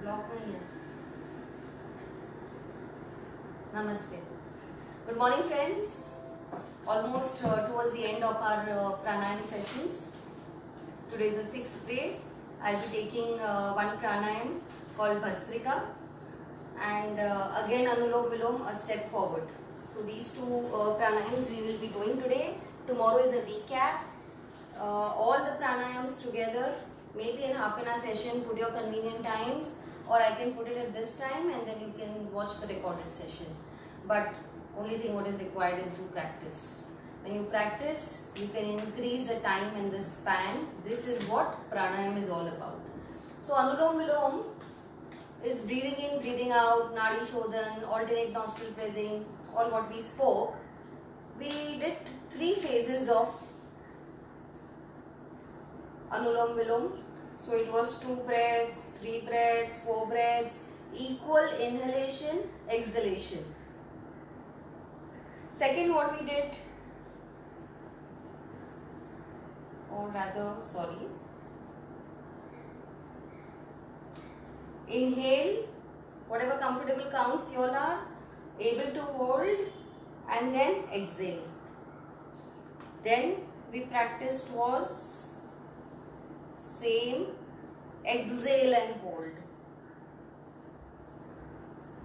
Lock नहीं है. Namaste. Good morning, friends. Almost towards the end of our pranayam sessions. Today is the 6th day. I'll be taking one pranayam called Bhastrika and again Anulom Vilom, a step forward. So these two pranayams we will be doing today. Tomorrow is a recap. All the pranayams together, maybe in half an hour session, put your convenient times, or I can put it at this time and then you can watch the recorded session. But only thing what is required is to practice. When you practice, you can increase the time and the span. This is what pranayam is all about. So Anulom Vilom is breathing in, breathing out, Nadi Shodhan, alternate nostril breathing, all what we spoke. We did 3 phases of Anulom Vilom. So it was 2 breaths, 3 breaths, 4 breaths, equal inhalation, exhalation. Second what we did, or rather, sorry, inhale, whatever comfortable counts you all are able to hold, and then exhale. Then we practiced was same, exhale and hold.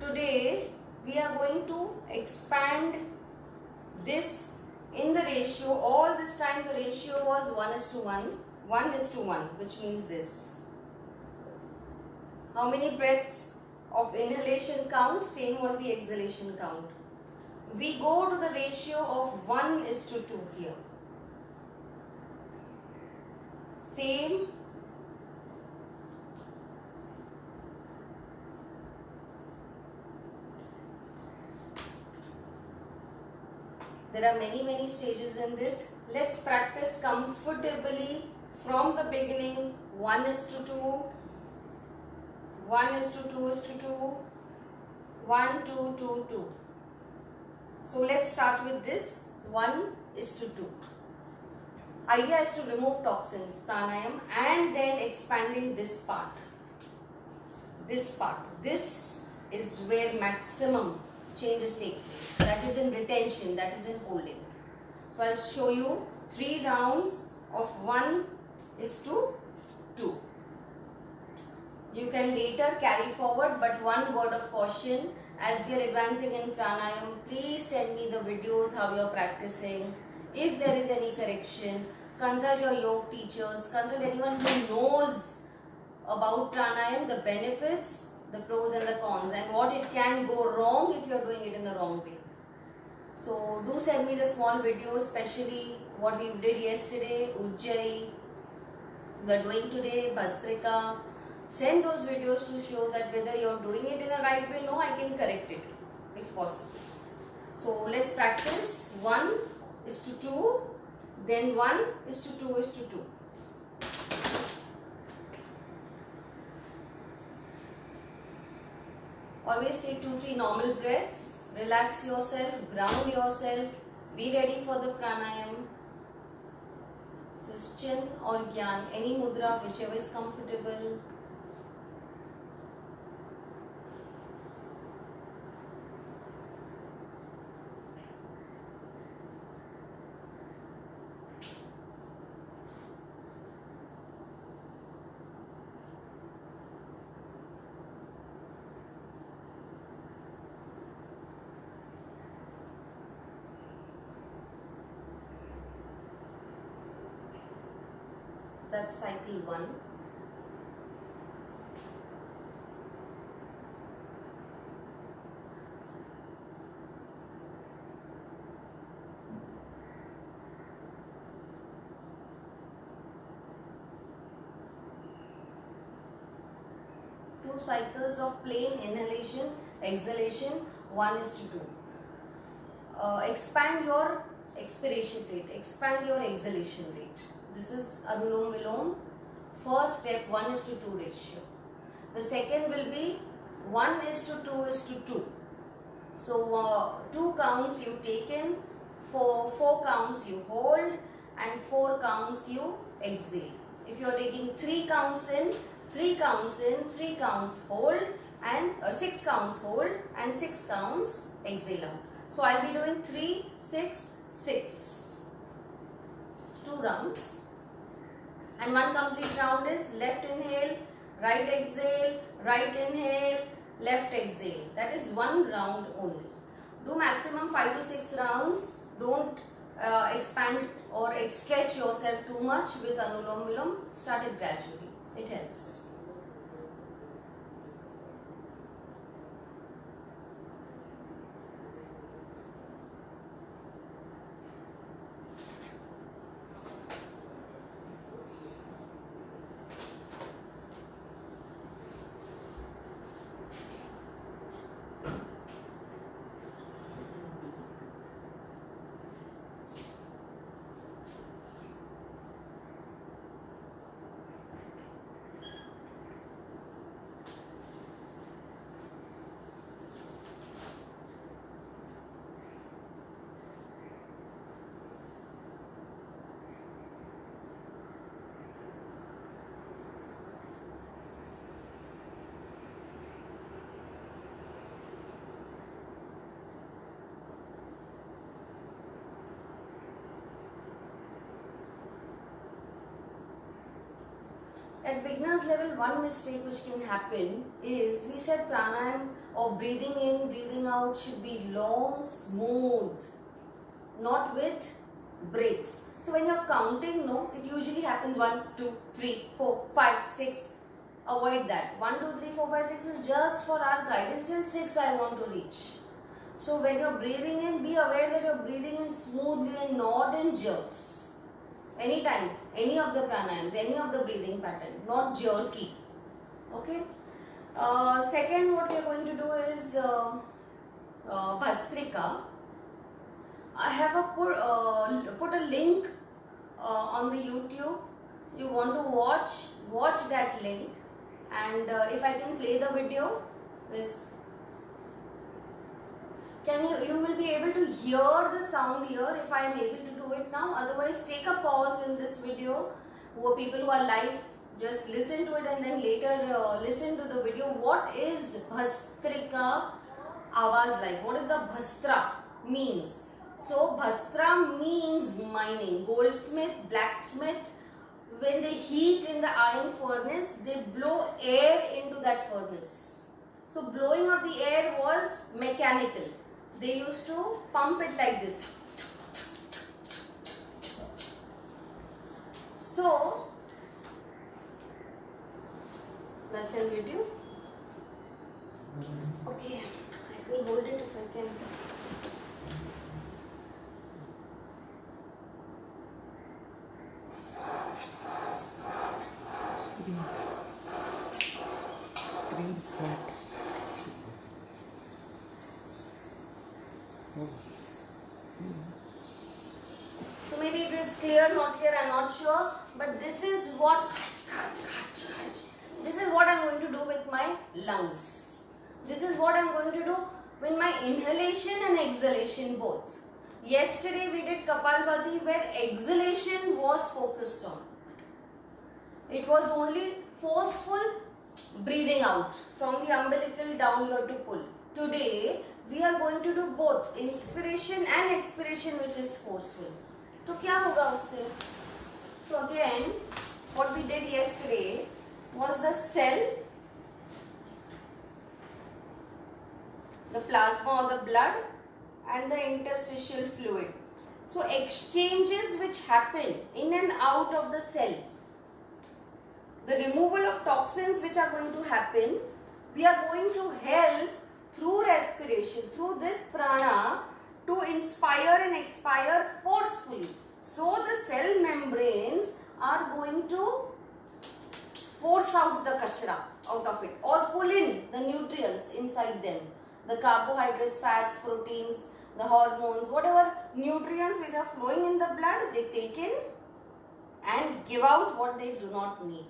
Today we are going to expand this in the ratio. All this time the ratio was 1:1, 1:1, which means this. How many breaths of inhalation count? Same was the exhalation count. We go to the ratio of 1:2 here. Same, there are many stages in this. Let's practice comfortably from the beginning. 1:2, 1:2:2, 1, 2, 2, 2. So let's start with this 1:2. Idea is to remove toxins, pranayam, and then expanding this part. This part. This is where maximum changes take place. That is in retention, that is in holding. So I'll show you 3 rounds of 1:2. You can later carry forward, but one word of caution, as we are advancing in pranayam, please send me the videos how you are practicing. If there is any correction, consult your yoga teachers, consult anyone who knows about pranayam, the benefits, the pros and the cons, and what it can go wrong if you are doing it in the wrong way. So do send me the small videos, especially what we did yesterday, Ujjayi, we are doing today, Bhastrika. Send those videos to show that whether you are doing it in a right way. No, I can correct it if possible. So let's practice 1:2, then 1:2:2. Always take 2-3 normal breaths. Relax yourself, ground yourself. Be ready for the pranayam. This is Chin or Gyan, any mudra, whichever is comfortable. That's cycle 1. Two cycles of plain inhalation, exhalation, 1:2. Expand your expiration rate, expand your exhalation rate. This is Anulom Vilom. First step, 1:2 ratio. The second will be 1:2:2. So 2 counts you take in, 4 counts you hold, and 4 counts you exhale. If you are taking 3 counts in, 3 counts in, 3 counts hold, and 6 counts hold and 6 counts exhale out. So I'll be doing 3, 6, 6. 2 rounds. And one complete round is left inhale, right exhale, right inhale, left exhale. That is one round only. Do maximum 5 to 6 rounds. Don't expand or stretch yourself too much with Anulom Vilom. Start it gradually. It helps. At beginner's level, one mistake which can happen is we said pranayam or breathing in, breathing out should be long, smooth, not with breaks. So when you're counting, no, it usually happens 1, 2, 3, 4, 5, 6. Avoid that. 1, 2, 3, 4, 5, 6 is just for our guidance. Till 6 I want to reach. So when you're breathing in, be aware that you're breathing in smoothly and not in jerks. Anytime, any of the pranayams, any of the breathing pattern, not jerky. Okay. Second, what we are going to do is Bhastrika. I have put a link on the YouTube. You want to watch that link, and if I can play the video, you will be able to hear the sound here if I am able to do it now. Otherwise, take a pause in this video. Who people who are live, just listen to it and then later listen to the video. What is Bhastrika Awaz like? What is the Bhastra means? So Bhastra means mining. Goldsmith, blacksmith, when they heat in the iron furnace, they blow air into that furnace. So blowing of the air was mechanical. They used to pump it like this. So let's end video. Okay, let me hold it if I can. Screen flat. So maybe it is clear, not clear, I'm not sure. But this is what this is what I'm going to do with my lungs. This is what I'm going to do with my inhalation and exhalation both. Yesterday we did Kapalbhati where exhalation was focused on. It was only forceful breathing out from the umbilical down here to pull. Today we are going to do both inspiration and expiration, which is forceful. तो क्या होगा उससे? So again, what we did yesterday was the cell, the plasma or the blood, and the interstitial fluid. So exchanges which happen in and out of the cell, the removal of toxins which are going to happen, we are going to help through respiration, through this prana, to inspire and expire forcefully. So the cell membranes are going to force out the kachra out of it or pull in the nutrients inside them. The carbohydrates, fats, proteins, the hormones, whatever nutrients which are flowing in the blood, they take in and give out what they do not need.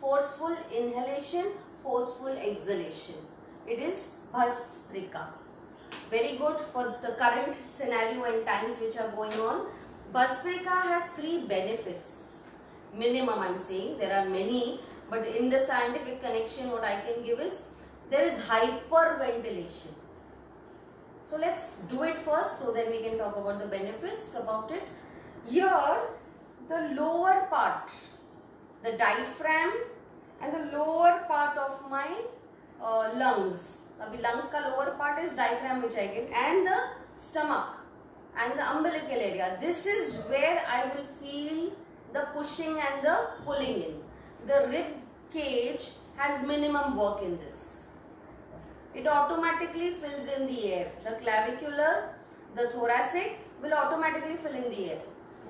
Forceful inhalation, forceful exhalation. It is Bhastrika. Very good for the current scenario and times which are going on. Bhastrika has 3 benefits. Minimum, I am saying. There are many. but in the scientific connection what I can give is there is hyperventilation. So let's do it first, so then we can talk about the benefits about it. Here the lower part, the diaphragm and the lower part of my lungs. Abhi lungs ka lower part is diaphragm which I get, and the stomach and the umbilical area. This is where I will feel the pushing and the pulling in. The rib cage has minimum work in this. It automatically fills in the air. The clavicular, the thoracic will automatically fill in the air.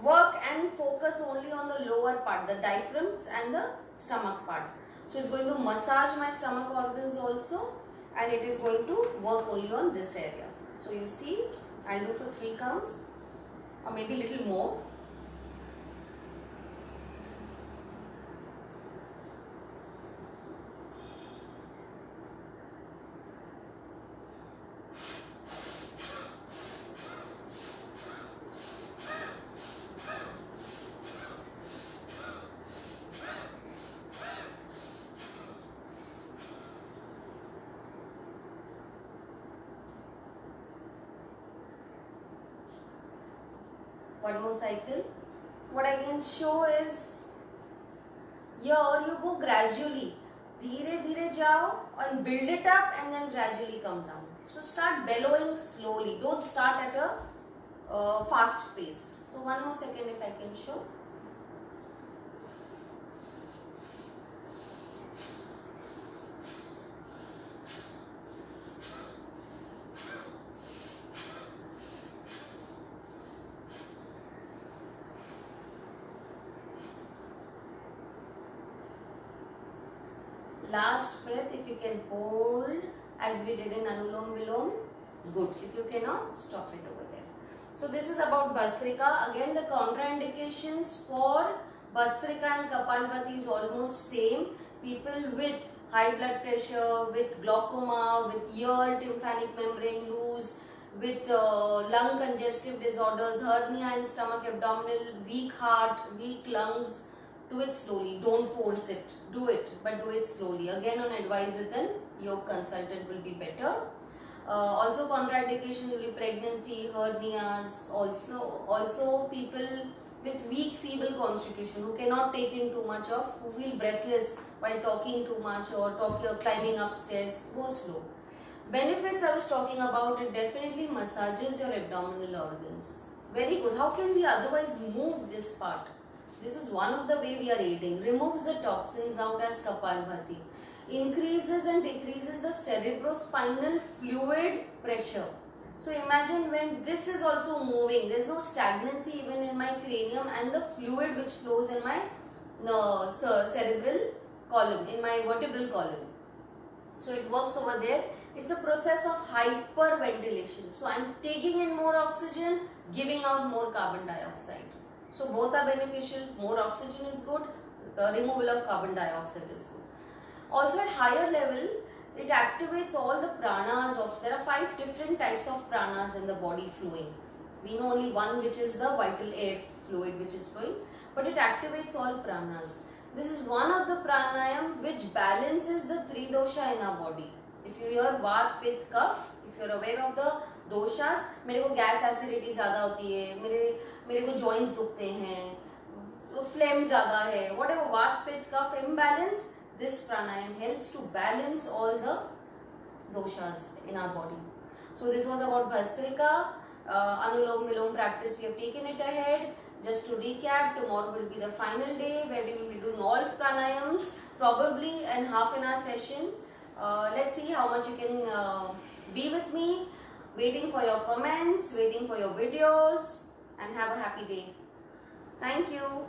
Work and focus only on the lower part, the diaphragms and the stomach part. So it's going to massage my stomach organs also, and it is going to work only on this area. So you see, I'll do for 3 counts or maybe little more. One more cycle. What I can show is, here you go gradually, धीरे धीरे जाओ and build it up and then gradually come down. So start bellowing slowly. Don't start at a fast pace. So one more second if I can show. Last breath, if you can hold as we did in Anulom Vilom, good. If you cannot, stop it over there. So this is about Bhastrika. Again, the contraindications for Bhastrika and Kapalbhati is almost same. People with high blood pressure, with glaucoma, with ear tympanic membrane loose, with lung congestive disorders, hernia in stomach, abdominal, weak heart, weak lungs. Do it slowly, don't force it, do it, but do it slowly. Again, on advice with an yoga consultant will be better. Also contraindications will be pregnancy, hernias, also people with weak feeble constitution who cannot take in too much of, who feel breathless while talking too much or climbing upstairs, go slow. Benefits I was talking about, it definitely massages your abdominal organs. Very good. How can we otherwise move this part? This is one of the way we are aiding. Removes the toxins out as Kapalbhati. Increases and decreases the cerebrospinal fluid pressure. So imagine when this is also moving, there is no stagnancy even in my cranium and the fluid which flows in my cerebral column, in my vertebral column. So it works over there. It's a process of hyperventilation. So I am taking in more oxygen, giving out more carbon dioxide. So both are beneficial. More oxygen is good, the removal of carbon dioxide is good. Also at higher level, it activates all the pranas of, there are 5 different types of pranas in the body flowing. We know only one, which is the vital air fluid which is flowing, but it activates all pranas. This is one of the pranayam which balances the 3 dosha in our body. If you hear Vata, Pitta, Kapha, if you are aware of the doshas, मेरे को gas acidity ज़्यादा होती है, मेरे को joints दुखते हैं, flame ज़्यादा है, whatever Vata, Pitta, Kapha imbalance, this pranayam helps to balance all the doshas in our body. So this was about Bhastrika. Anulom Vilom practice, we have taken it ahead. Just to recap, tomorrow will be the final day where we will be doing all pranayams, probably an half an hour session. Let's see how much you can be with me. Waiting for your comments, waiting for your videos, and have a happy day. Thank you.